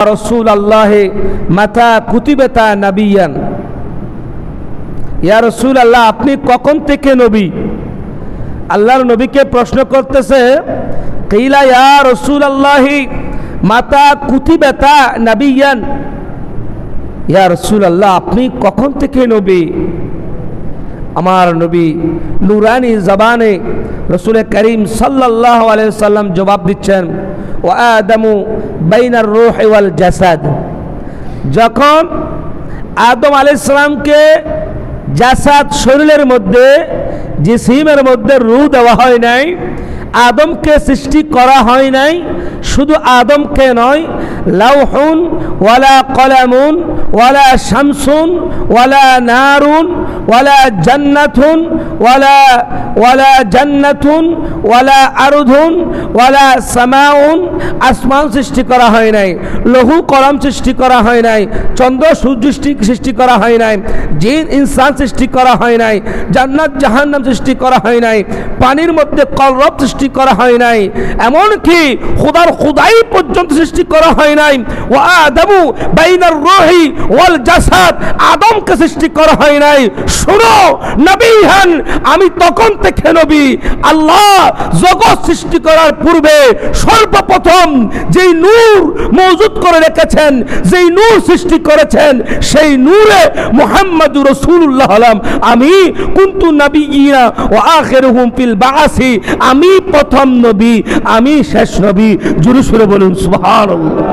রাসূলুল্লাহ মাতা কুতিবাতা নবিয়ান, ইয়া রাসূলুল্লাহ আপনি কখন থেকে নবী? আল্লাহর নবীকে প্রশ্ন করতেছে, কিলা ইয়া রাসূলুল্লাহ মাতা কুতিবাতা নবিয়ান, ইয়া রাসূলুল্লাহ আপনি কখন থেকে নবী? আমার নবী নুরানি জবানে রাসূল করিম সাল্লাল্লাহু আলাইহি সাল্লাম জবাব দিচ্ছেন, ওয়া আদামু বাইনার রূহ ওয়াল জাসাদ। যখন আদম আলাইহিস সালামকে জাসাদ শরীরের মধ্যে, জিসিমের মধ্যে রূহ দেওয়া হয় নাই, আদমকে সৃষ্টি করা হয় নাই, শুধু আদমকে নয়, লাউহুন ওয়ালা কলামুন ওয়ালা শামসুন ওয়ালা নারুন ওয়ালা জান্নাতুন ওয়ালা জান্নাতুন ওয়ালা আরদুন ওয়ালা সামাউন, আসমান সৃষ্টি করা হয় নাই, লৌহ কলম সৃষ্টি করা হয় নাই, চন্দ্র সূর্য সৃষ্টি করা হয় নাই, জিন ইনসান সৃষ্টি করা হয় নাই, জান্নাত জাহান্নাম সৃষ্টি করা হয় নাই, পানির মধ্যে কলরব সৃষ্টি করা হয় নাই, এমনকি খোদার খোদাই পর্যন্ত সৃষ্টি করা হয় নাই। ওয়া আদামু বাইনার রূহি ওয়াল জাসাদ, আদমকে সৃষ্টি করা হয় নাই। শুনো নবী হন, আমি তখন থেকে নবী। আল্লাহ জগৎ সৃষ্টি করার পূর্বে সর্বপ্রথম যেই নূর মওজুদ করে রেখেছেন, যেই নূর সৃষ্টি করেছেন, সেই নূরে মুহাম্মদুর রাসূলুল্লাহ হলাম আমি। কুনতু নাবিয়্যিনা ওয়া আখিরুহুম ফিল বাআসি, আমি প্রথম নবী, আমি শেষ নবী। জোরে সুরে বলুন সুবহানাল্লাহ।